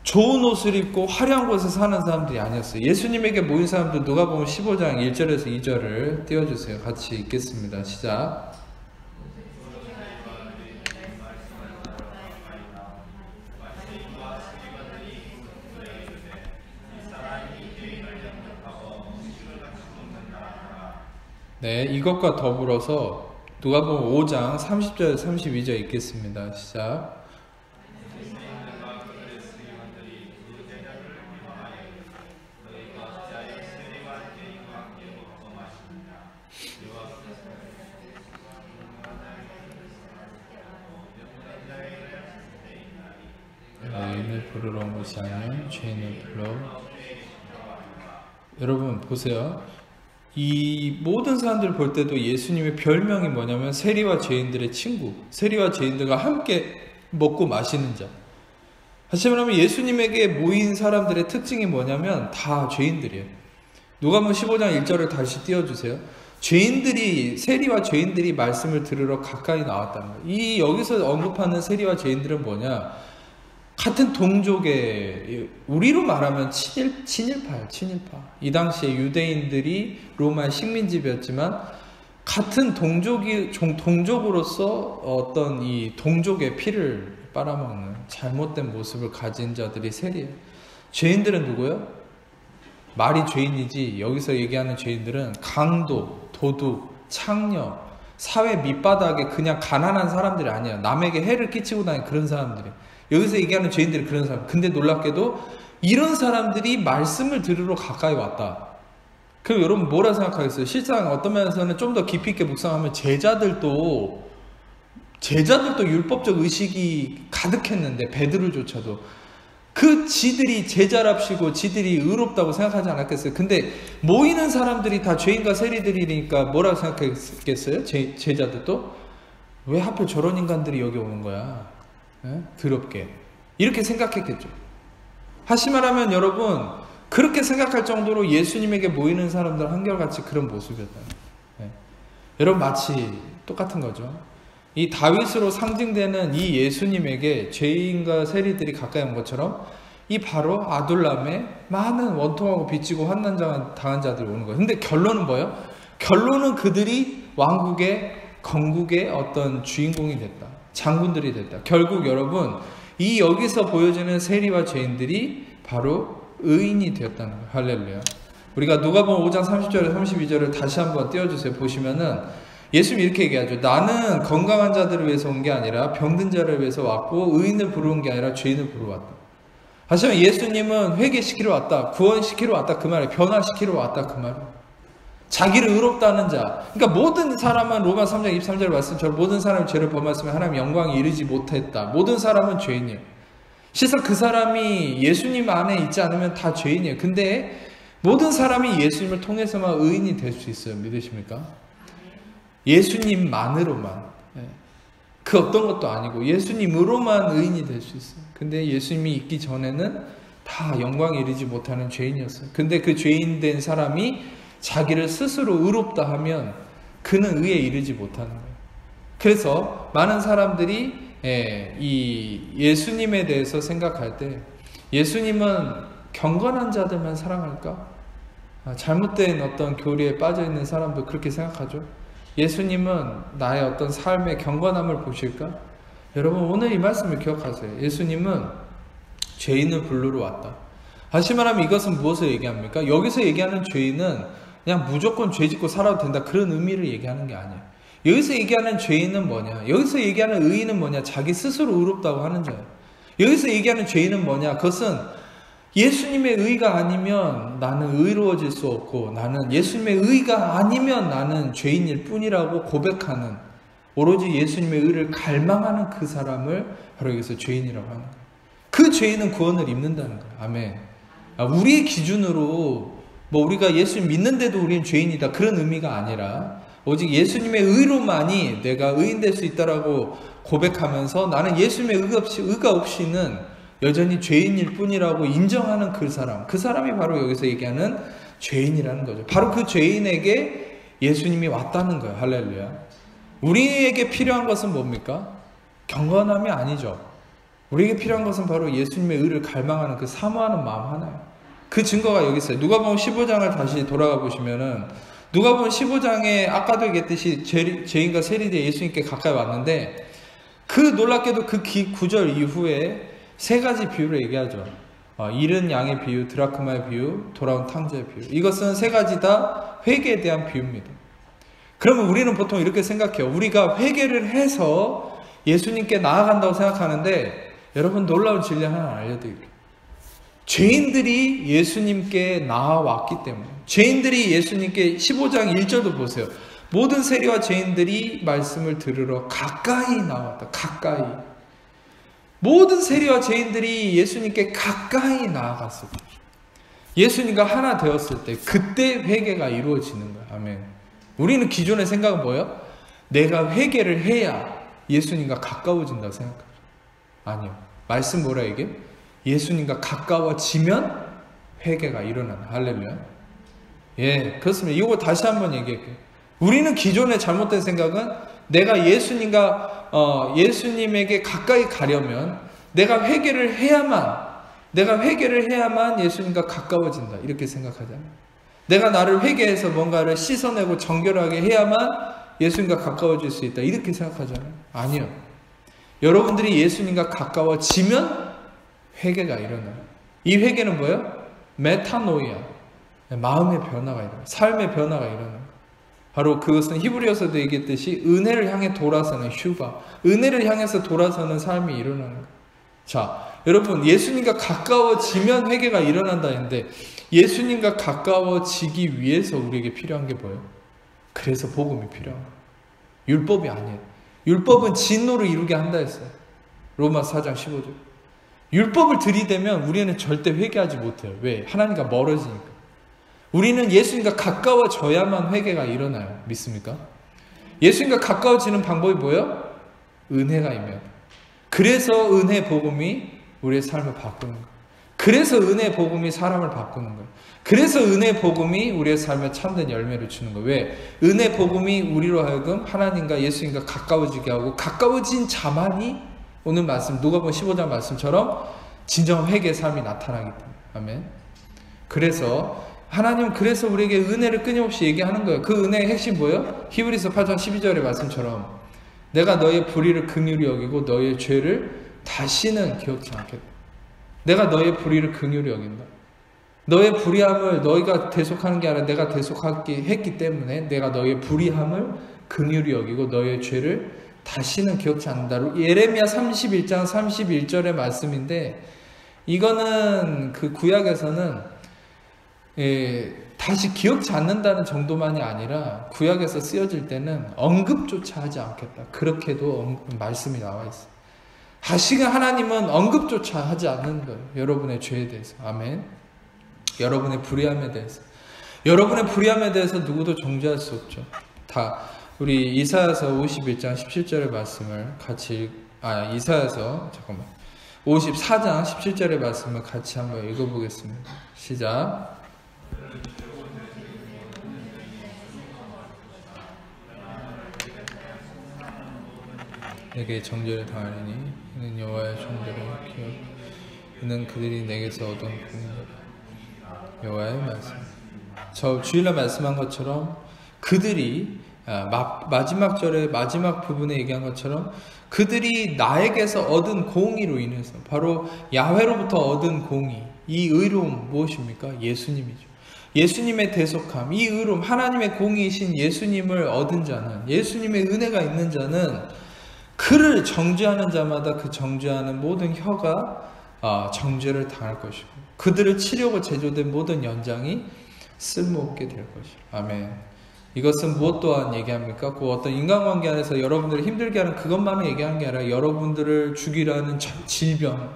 좋은 옷을 입고 화려한 곳에 사는 사람들이 아니었어요. 예수님에게 모인 사람들, 누가복음 15장 1절에서 2절을 띄워주세요. 같이 읽겠습니다. 시작. 네, 이것과 더불어서 누가복음 5장 30절 32절 읽겠습니다. 시작. 의인을 부르러 온 것이 아니요 죄인을 불러. 여러분 보세요. 이 모든 사람들 볼 때도 예수님의 별명이 뭐냐면 세리와 죄인들의 친구, 세리와 죄인들과 함께 먹고 마시는 자. 다시 말하면 예수님에게 모인 사람들의 특징이 뭐냐면 다 죄인들이에요. 누가복음 15장 1절을 다시 띄워주세요. 죄인들이, 세리와 죄인들이 말씀을 들으러 가까이 나왔다는 거예요. 이 여기서 언급하는 세리와 죄인들은 뭐냐? 같은 동족의, 우리로 말하면 친일파예요. 친일파. 이 당시에 유대인들이 로마의 식민지였지만 같은 동족으로서 어떤 이 동족의 피를 빨아먹는 잘못된 모습을 가진 자들이 세리예요. 죄인들은 누구예요? 말이 죄인이지 여기서 얘기하는 죄인들은 강도, 도둑, 창녀, 사회 밑바닥에 그냥 가난한 사람들이 아니야. 남에게 해를 끼치고 다니는 그런 사람들이. 여기서 얘기하는 죄인들이 그런 사람. 근데 놀랍게도 이런 사람들이 말씀을 들으러 가까이 왔다. 그럼 여러분 뭐라 생각하겠어요? 실상 어떤 면에서는 좀 더 깊이 있게 묵상하면 제자들도 율법적 의식이 가득했는데 베드로조차도 그 지들이 제자랍시고 지들이 의롭다고 생각하지 않았겠어요? 근데 모이는 사람들이 다 죄인과 세리들이니까 뭐라고 생각했겠어요? 제자들도? 왜 하필 저런 인간들이 여기 오는 거야? 에? 더럽게. 이렇게 생각했겠죠. 하시말하면 여러분 그렇게 생각할 정도로 예수님에게 모이는 사람들은 한결같이 그런 모습이었다. 여러분 마치 똑같은 거죠. 이 다윗으로 상징되는 이 예수님에게 죄인과 세리들이 가까이 온 것처럼 이 바로 아둘람에 많은 원통하고 빚지고 환난 당한 자들이 오는 거예요. 근데 결론은 뭐예요? 결론은 그들이 왕국의 건국의 어떤 주인공이 됐다. 장군들이 됐다. 결국 여러분 이 여기서 보여지는 세리와 죄인들이 바로 의인이 되었다는 거예요. 할렐루야. 우리가 누가복음 5장 30절에 32절을 다시 한번 띄워주세요. 보시면은 예수님이 이렇게 얘기하죠. 나는 건강한 자들을 위해서 온 게 아니라 병든 자를 위해서 왔고 의인을 부르는 게 아니라 죄인을 부르러 왔다. 하지만 예수님은 회개시키러 왔다. 구원시키러 왔다. 그 말이에요. 변화시키러 왔다. 그 말이에요. 자기를 의롭다는 자. 그러니까 모든 사람은 로마 3장 23절 말씀처럼 모든 사람이 죄를 범했으면 하나님 영광에 이르지 못했다. 모든 사람은 죄인이에요. 실상 그 사람이 예수님 안에 있지 않으면 다 죄인이에요. 근데 모든 사람이 예수님을 통해서만 의인이 될 수 있어요. 믿으십니까? 예수님만으로만. 그 어떤 것도 아니고 예수님으로만 의인이 될 수 있어요. 근데 예수님이 있기 전에는 다 영광에 이르지 못하는 죄인이었어요. 근데 그 죄인 된 사람이 자기를 스스로 의롭다 하면 그는 의에 이르지 못하는 거예요. 그래서 많은 사람들이 이 예수님에 대해서 생각할 때 예수님은 경건한 자들만 사랑할까? 잘못된 어떤 교리에 빠져 있는 사람도 그렇게 생각하죠. 예수님은 나의 어떤 삶의 경건함을 보실까? 여러분 오늘 이 말씀을 기억하세요. 예수님은 죄인을 부르러 왔다. 다시 말하면 이것은 무엇을 얘기합니까? 여기서 얘기하는 죄인은 그냥 무조건 죄 짓고 살아도 된다 그런 의미를 얘기하는 게 아니에요. 여기서 얘기하는 죄인은 뭐냐? 여기서 얘기하는 의인은 뭐냐? 자기 스스로 의롭다고 하는 자예요. 여기서 얘기하는 죄인은 뭐냐? 그것은 예수님의 의가 아니면 나는 의로워질 수 없고 나는 예수님의 의가 아니면 나는 죄인일 뿐이라고 고백하는 오로지 예수님의 의를 갈망하는 그 사람을 바로 여기서 죄인이라고 하는 거예요. 그 죄인은 구원을 입는다는 거예요. 아멘. 우리의 기준으로 뭐 우리가 예수님 믿는데도 우리는 죄인이다 그런 의미가 아니라 오직 예수님의 의로만이 내가 의인 될 수 있다라고 고백하면서 나는 예수님의 의가 없이는 여전히 죄인일 뿐이라고 인정하는 그 사람이 바로 여기서 얘기하는 죄인이라는 거죠. 바로 그 죄인에게 예수님이 왔다는 거예요. 할렐루야. 우리에게 필요한 것은 뭡니까? 경건함이 아니죠. 우리에게 필요한 것은 바로 예수님의 의를 갈망하는 그 사모하는 마음 하나예요. 그 증거가 여기 있어요. 누가복음 15장을 다시 돌아가 보시면은 누가복음 15장에 아까도 얘기했듯이 죄인과 세리들이 예수님께 가까이 왔는데 그 놀랍게도 그 구절 이후에 세 가지 비유를 얘기하죠. 잃은 양의 비유, 드라크마의 비유, 돌아온 탕자의 비유. 이것은 세 가지 다 회개에 대한 비유입니다. 그러면 우리는 보통 이렇게 생각해요. 우리가 회개를 해서 예수님께 나아간다고 생각하는데 여러분 놀라운 진리 하나 알려드릴게요. 죄인들이 예수님께 나아왔기 때문에 죄인들이 예수님께 15장 1절도 보세요. 모든 세리와 죄인들이 말씀을 들으러 가까이 나왔다. 가까이. 모든 세리와 죄인들이 예수님께 가까이 나아갔을 때 예수님과 하나 되었을 때 그때 회개가 이루어지는 거예요. 아멘. 우리는 기존의 생각은 뭐예요? 내가 회개를 해야 예수님과 가까워진다고 생각하죠. 아니요. 말씀 뭐라 얘기해? 예수님과 가까워지면 회개가 일어나는. 할렐루야. 예, 그렇습니다. 이거 다시 한번 얘기할게요. 우리는 기존의 잘못된 생각은 내가 예수님에게 가까이 가려면 내가 회개를 해야만 예수님과 가까워진다. 이렇게 생각하잖아요. 내가 나를 회개해서 뭔가를 씻어내고 정결하게 해야만 예수님과 가까워질 수 있다. 이렇게 생각하잖아요. 아니요. 여러분들이 예수님과 가까워지면 회개가 일어나요. 이 회개는 뭐예요? 메타노이아. 마음의 변화가 일어나요. 삶의 변화가 일어나요. 바로 그것은 히브리서도 얘기했듯이 은혜를 향해 돌아서는 슈바. 은혜를 향해서 돌아서는 삶이 일어나는 거예요. 자, 여러분, 예수님과 가까워지면 회개가 일어난다 했는데 예수님과 가까워지기 위해서 우리에게 필요한 게 뭐예요? 그래서 복음이 필요한 거예요. 율법이 아니에요. 율법은 진노를 이루게 한다 했어요. 로마서 4장 15절. 율법을 들이대면 우리는 절대 회개하지 못해요. 왜? 하나님과 멀어지니까. 우리는 예수님과 가까워져야만 회개가 일어나요. 믿습니까? 예수님과 가까워지는 방법이 뭐예요? 은혜가 임해요. 그래서 은혜 복음이 우리의 삶을 바꾸는 거예요. 그래서 은혜 복음이 사람을 바꾸는 거예요. 그래서 은혜 복음이 우리의 삶에 참된 열매를 주는 거예요. 왜? 은혜 복음이 우리로 하여금 하나님과 예수님과 가까워지게 하고 가까워진 자만이 오늘 말씀 누가복음 15장 말씀처럼 진정한 회개의 삶이 나타나기 때문에. 아멘. 그래서 하나님은 그래서 우리에게 은혜를 끊임없이 얘기하는 거예요. 그 은혜의 핵심 뭐예요? 히브리서 8장 12절의 말씀처럼 내가 너의 불의를 긍휼히 여기고 너의 죄를 다시는 기억지 않겠다. 내가 너의 불의를 긍휼히 여긴다. 너의 불의함을 너희가 대속하는 게 아니라 내가 대속하기 했기 때문에 내가 너의 불의함을 긍휼히 여기고 너의 죄를 다시는 기억지 않는다. 예레미야 31장 31절의 말씀인데 이거는 그 구약에서는 다시 기억지 않는다는 정도만이 아니라 구약에서 쓰여질 때는 언급조차 하지 않겠다. 그렇게도 말씀이 나와 있어요. 다시금 하나님은 언급조차 하지 않는 거예요. 여러분의 죄에 대해서. 아멘. 여러분의 불의함에 대해서. 여러분의 불의함에 대해서 누구도 정죄할 수 없죠. 다 우리 이사야서 51장 17절의 말씀을 같이 이사야서 54장 17절의 말씀을 같이 한번 읽어보겠습니다. 시작. 내게 정죄를 당하리니 이는 여호와의 종들의 기업 이는 그들이 내게서 얻은 공의다. 여호와의 말씀. 저 주일날 말씀한 것처럼 그들이 마지막 절의 마지막 부분에 얘기한 것처럼 그들이 나에게서 얻은 공의로 인해서 바로 야훼로부터 얻은 공의, 이 의로움 무엇입니까? 예수님이죠. 예수님의 대속함, 이 의로움, 하나님의 공의이신 예수님을 얻은 자는, 예수님의 은혜가 있는 자는 그를 정죄하는 자마다 그 정죄하는 모든 혀가 정죄를 당할 것이고 그들을 치려고 제조된 모든 연장이 쓸모없게 될 것이고. 아멘. 이것은 무엇 또한 얘기합니까? 그 어떤 인간관계 안에서 여러분들을 힘들게 하는 그것만을 얘기하는 게 아니라 여러분들을 죽이라는 질병,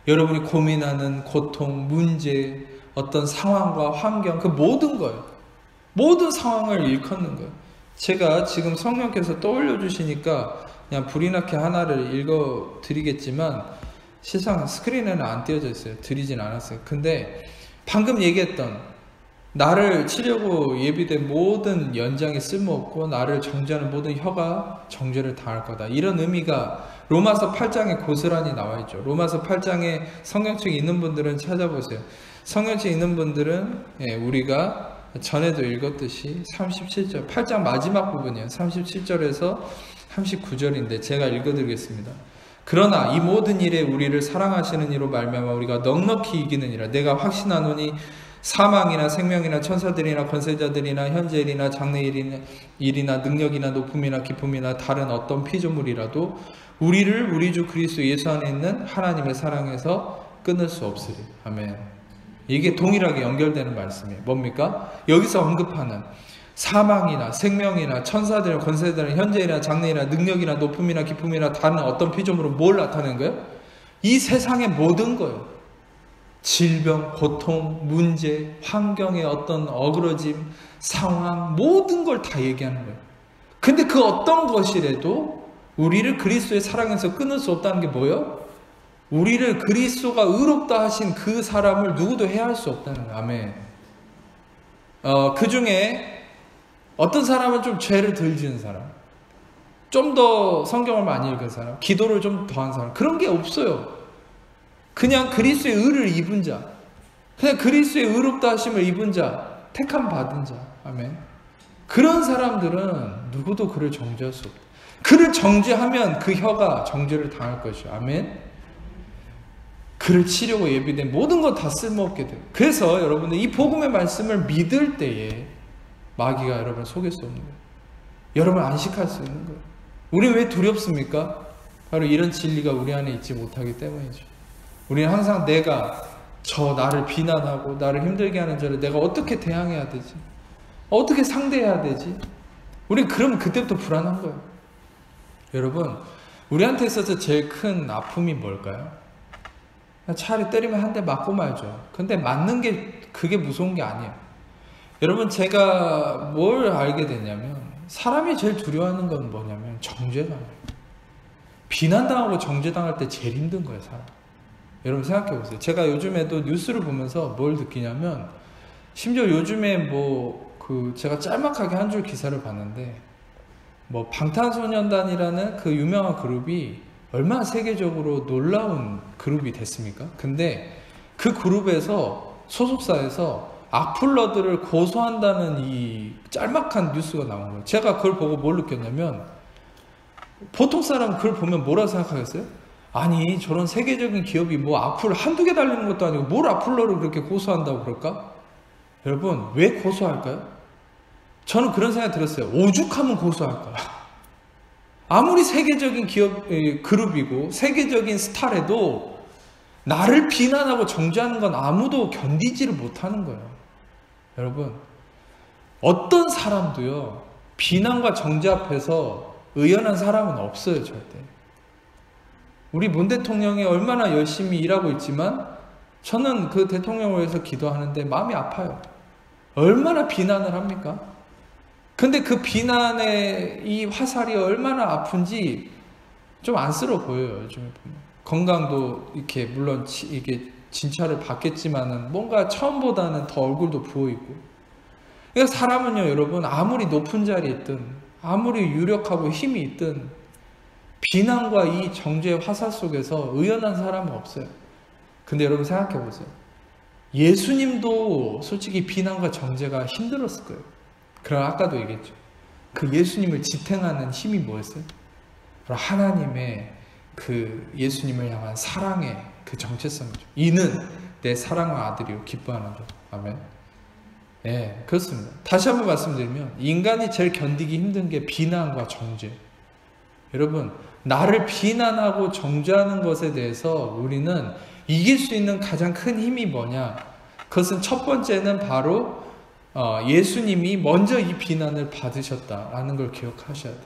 여러분이 고민하는 고통, 문제, 어떤 상황과 환경, 그 모든 거예요. 모든 상황을 일컫는 거예요. 제가 지금 성령께서 떠올려 주시니까 그냥 불이 나게 하나를 읽어 드리겠지만 세상 스크린에는 안 띄어져 있어요. 드리진 않았어요. 근데 방금 얘기했던 나를 치려고 예비된 모든 연장이 쓸모없고 나를 정죄하는 모든 혀가 정죄를 당할 거다. 이런 의미가 로마서 8장에 고스란히 나와 있죠. 로마서 8장에 성경책이 있는 분들은 찾아보세요. 성경책 있는 분들은 우리가 전에도 읽었듯이 37절, 8장 마지막 부분이에요. 37절에서 39절인데 제가 읽어드리겠습니다. 그러나 이 모든 일에 우리를 사랑하시는 이로 말미암아 우리가 넉넉히 이기느니라. 내가 확신하노니 사망이나 생명이나 천사들이나 권세자들이나 현재일이나 장래일이나 능력이나 높음이나 기쁨이나 다른 어떤 피조물이라도 우리를 우리 주 그리스도 예수 안에 있는 하나님의 사랑에서 끊을 수 없으리. 아멘. 이게 동일하게 연결되는 말씀이에요. 뭡니까? 여기서 언급하는 사망이나 생명이나 천사들이나 권세자들이나 현재일이나 장래일이나 능력이나 높음이나 기쁨이나 다른 어떤 피조물은 뭘 나타내는 거예요? 이 세상의 모든 거예요. 질병, 고통, 문제, 환경의 어떤 어그러짐, 상황, 모든 걸 다 얘기하는 거예요. 근데 그 어떤 것이라도 우리를 그리스도의 사랑에서 끊을 수 없다는 게 뭐예요? 우리를 그리스도가 의롭다 하신 그 사람을 누구도 해할 수 없다는 거예요. 아멘. 그 중에 어떤 사람은 좀 죄를 덜 지은 사람, 좀 더 성경을 많이 읽은 사람, 기도를 좀 더한 사람, 그런 게 없어요. 그냥 그리스도의 의를 입은 자, 그냥 그리스도의 의롭다 하심을 입은 자, 택함 받은 자. 아멘. 그런 사람들은 누구도 그를 정죄할 수 없다. 그를 정죄하면 그 혀가 정죄를 당할 것이요. 아멘. 그를 치려고 예비된 모든 것 다 쓸모없게 돼요. 그래서 여러분들 이 복음의 말씀을 믿을 때에 마귀가 여러분을 속일 수 없는 거예요. 여러분을 안식할 수 있는 거예요. 우리는 왜 두렵습니까? 바로 이런 진리가 우리 안에 있지 못하기 때문이죠. 우리는 항상 내가 나를 비난하고 나를 힘들게 하는 자를 내가 어떻게 대항해야 되지? 어떻게 상대해야 되지? 우리 그러면 그때부터 불안한 거예요. 여러분, 우리한테 있어서 제일 큰 아픔이 뭘까요? 차라리 때리면 한 대 맞고 말죠. 근데 맞는 게 그게 무서운 게 아니에요. 여러분, 제가 뭘 알게 됐냐면 사람이 제일 두려워하는 건 뭐냐면 정죄당해요. 비난당하고 정죄당할 때 제일 힘든 거예요, 사람. 여러분 생각해 보세요. 제가 요즘에도 뉴스를 보면서 뭘 느끼냐면 심지어 요즘에 제가 짤막하게 한 줄 기사를 봤는데 방탄소년단이라는 그 유명한 그룹이 얼마나 세계적으로 놀라운 그룹이 됐습니까? 근데 그 그룹에서 소속사에서 악플러들을 고소한다는 이 짤막한 뉴스가 나온 거예요. 제가 그걸 보고 뭘 느꼈냐면 보통 사람 그걸 보면 뭐라고 생각하겠어요? 아니 저런 세계적인 기업이 악플 한두 개 달리는 것도 아니고 뭘 악플러를 그렇게 고소한다고 그럴까? 여러분 왜 고소할까요? 저는 그런 생각이 들었어요. 오죽하면 고소할까? 아무리 세계적인 기업 그룹이고 세계적인 스타래도 나를 비난하고 정죄하는 건 아무도 견디지를 못하는 거예요. 여러분 어떤 사람도요 비난과 정죄 앞에서 의연한 사람은 없어요. 절대. 우리 문 대통령이 얼마나 열심히 일하고 있지만 저는 그 대통령을 위해서 기도하는데 마음이 아파요. 얼마나 비난을 합니까? 근데 그 비난의 이 화살이 얼마나 아픈지 좀 안쓰러워 보여요. 요즘에 보면. 건강도 이렇게 물론 이게 진찰을 받겠지만은 뭔가 처음보다는 더 얼굴도 부어있고. 그러니까 사람은요 여러분 아무리 높은 자리에 있든 아무리 유력하고 힘이 있든 비난과 이 정죄의 화살 속에서 의연한 사람은 없어요. 근데 여러분 생각해 보세요. 예수님도 솔직히 비난과 정죄가 힘들었을 거예요. 그럼 아까도 얘기했죠. 그 예수님을 지탱하는 힘이 뭐였어요? 바로 하나님의 그 예수님을 향한 사랑의 그 정체성이죠. 이는 내 사랑의 아들이요 기뻐하는 자. 아멘. 예, 그렇습니다. 다시 한번 말씀드리면 인간이 제일 견디기 힘든 게 비난과 정죄. 여러분 나를 비난하고 정죄하는 것에 대해서 우리는 이길 수 있는 가장 큰 힘이 뭐냐? 그것은 첫 번째는 바로 예수님이 먼저 이 비난을 받으셨다라는 걸 기억하셔야 돼요.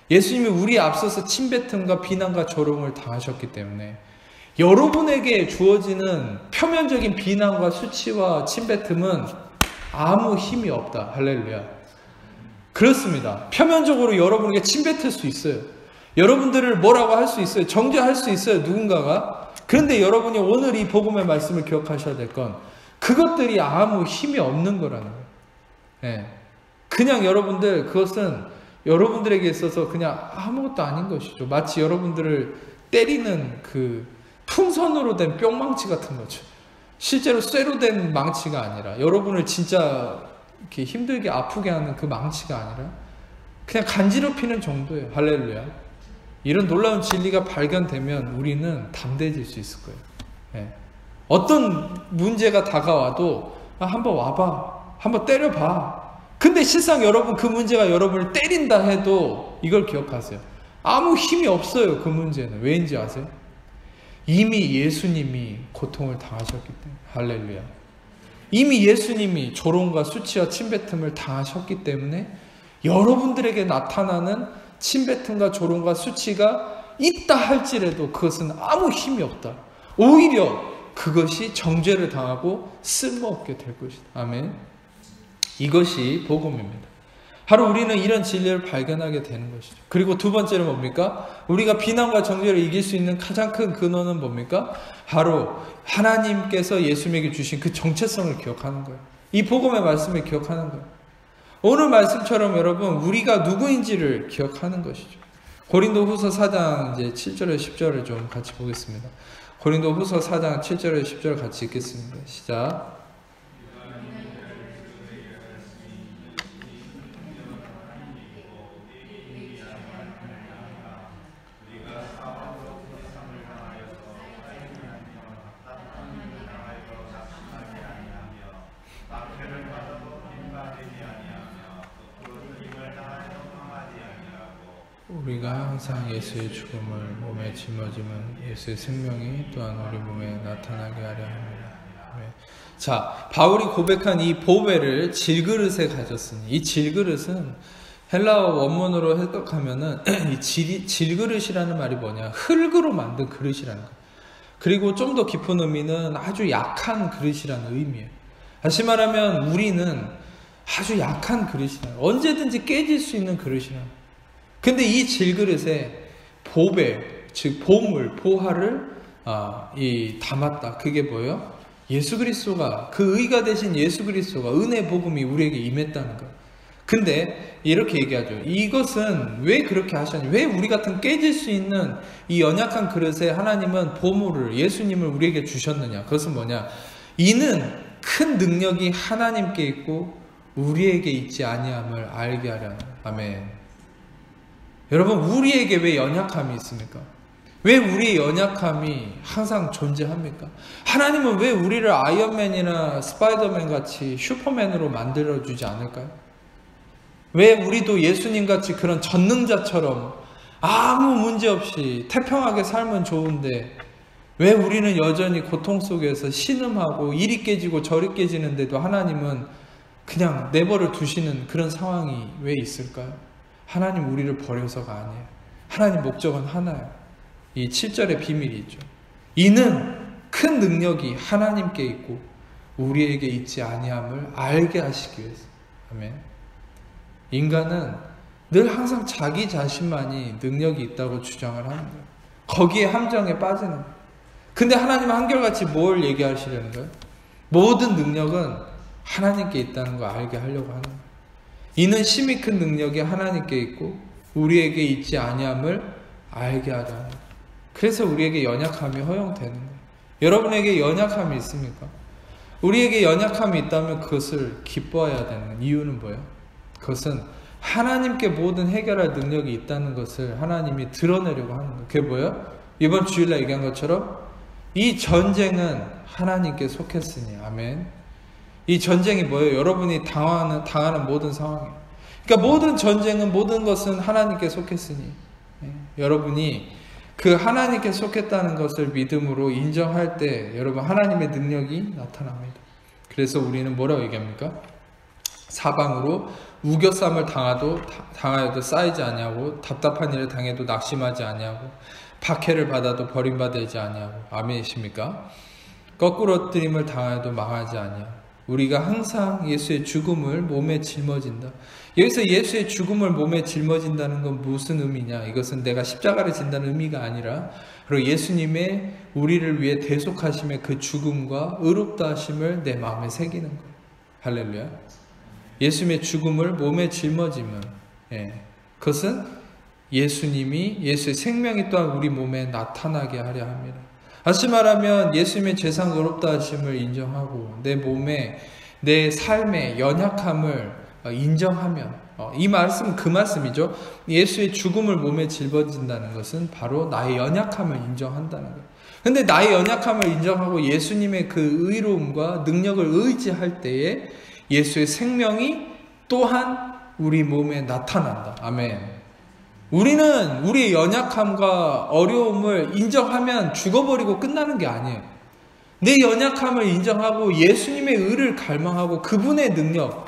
예수님이 우리 앞서서 침뱉음과 비난과 조롱을 당하셨기 때문에 여러분에게 주어지는 표면적인 비난과 수치와 침뱉음은 아무 힘이 없다. 할렐루야. 그렇습니다. 표면적으로 여러분에게 침뱉을 수 있어요. 여러분들을 뭐라고 할 수 있어요. 정죄할 수 있어요. 누군가가. 그런데 여러분이 오늘 이 복음의 말씀을 기억하셔야 될 건 그것들이 아무 힘이 없는 거라는 거예요. 예. 그냥 여러분들 그것은 여러분들에게 있어서 그냥 아무것도 아닌 것이죠. 마치 여러분들을 때리는 그 풍선으로 된 뿅망치 같은 거죠. 실제로 쇠로 된 망치가 아니라 여러분을 진짜 이렇게 힘들게 아프게 하는 그 망치가 아니라 그냥 간지럽히는 정도예요. 할렐루야. 이런 놀라운 진리가 발견되면 우리는 담대해질 수 있을 거예요. 예. 어떤 문제가 다가와도 한번 와봐. 한번 때려봐. 근데 실상 여러분 그 문제가 여러분을 때린다 해도 이걸 기억하세요. 아무 힘이 없어요. 그 문제는. 왜인지 아세요? 이미 예수님이 고통을 당하셨기 때문에. 할렐루야. 이미 예수님이 조롱과 수치와 침뱉음을 당하셨기 때문에 여러분들에게 나타나는 침뱉음과 조롱과 수치가 있다 할지라도 그것은 아무 힘이 없다. 오히려 그것이 정죄를 당하고 쓸모없게 될 것이다. 아멘. 이것이 복음입니다. 바로 우리는 이런 진리를 발견하게 되는 것이죠. 그리고 두 번째는 뭡니까? 우리가 비난과 정죄를 이길 수 있는 가장 큰 근원은 뭡니까? 바로 하나님께서 예수님에게 주신 그 정체성을 기억하는 거예요. 이 복음의 말씀을 기억하는 거예요. 오늘 말씀처럼 여러분 우리가 누구인지를 기억하는 것이죠. 고린도후서 4장 이제 7절에 10절을 좀 같이 보겠습니다. 고린도후서 4장 7절에 10절 같이 읽겠습니다. 시작. 우리가 항상 예수의 죽음을 몸에 짊어지면 예수의 생명이 또한 우리 몸에 나타나게 하려 합니다. 아멘. 자, 바울이 고백한 이 보배를 질그릇에 가졌으니, 이 질그릇은 헬라어 원문으로 해석하면은 이 질그릇이라는 말이 뭐냐, 흙으로 만든 그릇이라는 거예요. 그리고 좀 더 깊은 의미는 아주 약한 그릇이라는 의미예요. 다시 말하면 우리는 아주 약한 그릇이라는, 언제든지 깨질 수 있는 그릇이라는 거예요. 근데 이 질그릇에 보배, 즉 보물, 보화를 담았다. 그게 뭐예요? 예수 그리스도가, 그 의가 되신 예수 그리스도가, 은혜 복음이 우리에게 임했다는 거예요. 근데 이렇게 얘기하죠. 이것은 왜 그렇게 하셨냐? 왜 우리 같은 깨질 수 있는 이 연약한 그릇에 하나님은 보물을, 예수님을 우리에게 주셨느냐? 그것은 뭐냐? 이는 큰 능력이 하나님께 있고 우리에게 있지 아니함을 알게 하려는. 아멘. 여러분, 우리에게 왜 연약함이 있습니까? 왜 우리의 연약함이 항상 존재합니까? 하나님은 왜 우리를 아이언맨이나 스파이더맨 같이 슈퍼맨으로 만들어주지 않을까요? 왜 우리도 예수님 같이 그런 전능자처럼 아무 문제 없이 태평하게 살면 좋은데 왜 우리는 여전히 고통 속에서 신음하고 이리 깨지고 저리 깨지는데도 하나님은 그냥 내버려 두시는 그런 상황이 왜 있을까요? 하나님 우리를 버려서가 아니에요. 하나님 목적은 하나예요. 이 7절의 비밀이 있죠. 이는 큰 능력이 하나님께 있고 우리에게 있지 아니함을 알게 하시기 위해서. 아멘. 인간은 늘 항상 자기 자신만이 능력이 있다고 주장을 하는 거예요. 거기에 함정에 빠지는 거예요. 근데 하나님은 한결같이 뭘 얘기하시려는 거예요? 모든 능력은 하나님께 있다는 거 알게 하려고 하는 거예요. 이는 심히 큰 능력이 하나님께 있고 우리에게 있지 아니함을 알게 하자. 그래서 우리에게 연약함이 허용되는 거예요. 여러분에게 연약함이 있습니까? 우리에게 연약함이 있다면 그것을 기뻐해야 되는 이유는 뭐예요? 그것은 하나님께 모든 해결할 능력이 있다는 것을 하나님이 드러내려고 하는 거예요. 그게 뭐예요? 이번 주일날 얘기한 것처럼 이 전쟁은 하나님께 속했으니. 아멘. 이 전쟁이 뭐예요? 여러분이 당하는 모든 상황이에요. 그러니까 모든 전쟁은, 모든 것은 하나님께 속했으니 여러분이 그 하나님께 속했다는 것을 믿음으로 인정할 때 여러분 하나님의 능력이 나타납니다. 그래서 우리는 뭐라고 얘기합니까? 사방으로 우겨쌈을 당하여도 쌓이지 아니하고 답답한 일을 당해도 낙심하지 아니하고 박해를 받아도 버림받지 아니하고. 아멘이십니까? 거꾸러뜨림을 당하여도 망하지 아니하고. 우리가 항상 예수의 죽음을 몸에 짊어진다. 여기서 예수의 죽음을 몸에 짊어진다는 건 무슨 의미냐? 이것은 내가 십자가를 진다는 의미가 아니라 그리고 예수님의 우리를 위해 대속하심의 그 죽음과 의롭다 하심을 내 마음에 새기는 거예요. 할렐루야. 예수님의 죽음을 몸에 짊어지면 그것은 예수의 생명이 또한 우리 몸에 나타나게 하려 합니다. 다시 말하면 예수님의 죄상 의롭다 하심을 인정하고 내 몸에, 내 삶의 연약함을 인정하면, 이 말씀은 그 말씀이죠. 예수의 죽음을 몸에 짊어진다는 것은 바로 나의 연약함을 인정한다는 거예요. 근데 나의 연약함을 인정하고 예수님의 그 의로움과 능력을 의지할 때에 예수의 생명이 또한 우리 몸에 나타난다. 아멘. 우리는 우리의 연약함과 어려움을 인정하면 죽어버리고 끝나는 게 아니에요. 내 연약함을 인정하고 예수님의 의를 갈망하고 그분의 능력,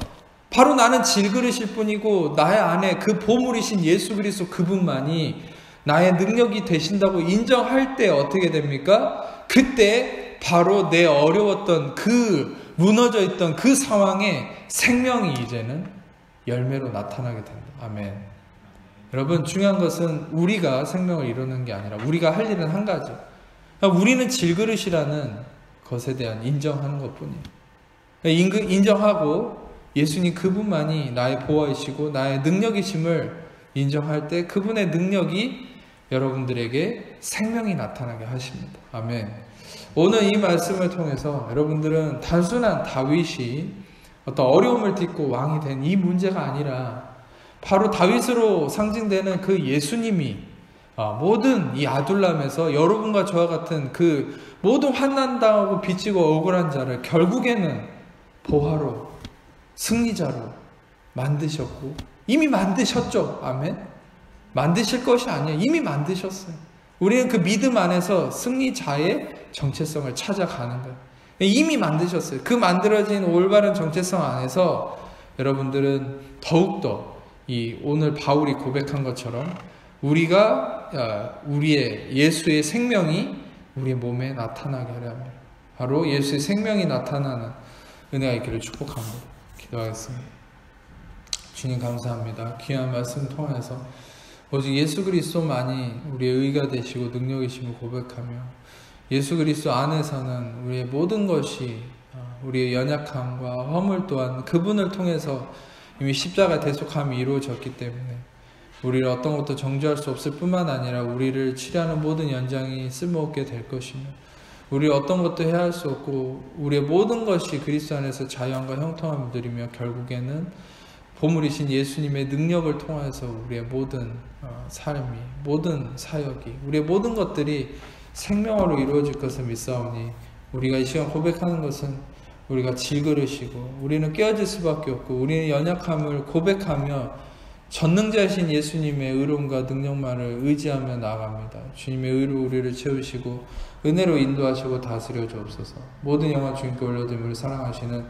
바로 나는 질그릇일 뿐이고 나의 안에 그 보물이신 예수 그리스도 그분만이 나의 능력이 되신다고 인정할 때 어떻게 됩니까? 그때 바로 내 어려웠던 그 무너져 있던 그 상황에 생명이 이제는 열매로 나타나게 된다. 아멘. 여러분, 중요한 것은 우리가 생명을 이루는 게 아니라 우리가 할 일은 한 가지. 우리는 질그릇이라는 것에 대한 인정하는 것뿐이에요. 인정하고 예수님 그분만이 나의 보호이시고 나의 능력이심을 인정할 때 그분의 능력이 여러분들에게 생명이 나타나게 하십니다. 아멘. 오늘 이 말씀을 통해서 여러분들은 단순한 다윗이 어떤 어려움을 딛고 왕이 된 이 문제가 아니라 바로 다윗으로 상징되는 그 예수님이 모든 이 아둘람에서 여러분과 저와 같은 그 모든 환난당하고 빚지고 억울한 자를 결국에는 보화로 승리자로 만드셨고 이미 만드셨죠. 아멘. 만드실 것이 아니에요. 이미 만드셨어요. 우리는 그 믿음 안에서 승리자의 정체성을 찾아가는 거예요. 이미 만드셨어요. 그 만들어진 올바른 정체성 안에서 여러분들은 더욱더 이 오늘 바울이 고백한 것처럼 우리의 예수의 생명이 우리의 몸에 나타나게 하려 합니다. 바로 예수의 생명이 나타나는 은혜가 있기를 축복합니다. 기도하겠습니다. 주님 감사합니다. 귀한 말씀 통해서 오직 예수 그리스도만이 우리의 의가 되시고 능력이심을 고백하며 예수 그리스도 안에서는 우리의 모든 것이 우리의 연약함과 허물 또한 그분을 통해서 이미 십자가 대속함이 이루어졌기 때문에 우리를 어떤 것도 정죄할 수 없을 뿐만 아니라 우리를 치료하는 모든 연장이 쓸모없게 될 것이며 우리 어떤 것도 해야 할 수 없고 우리의 모든 것이 그리스도 안에서 자유함과 형통함을 누리며 결국에는 보물이신 예수님의 능력을 통해서 우리의 모든 삶이 모든 사역이 우리의 모든 것들이 생명으로 이루어질 것을 믿사오니 우리가 이 시간 고백하는 것은 우리가 질그릇이고 우리는 깨어질 수밖에 없고 우리는 연약함을 고백하며 전능자이신 예수님의 의로움과 능력만을 의지하며 나아갑니다. 주님의 의로 우리를 채우시고 은혜로 인도하시고 다스려 주옵소서. 모든 영광 주님께 올려드림을 사랑하시는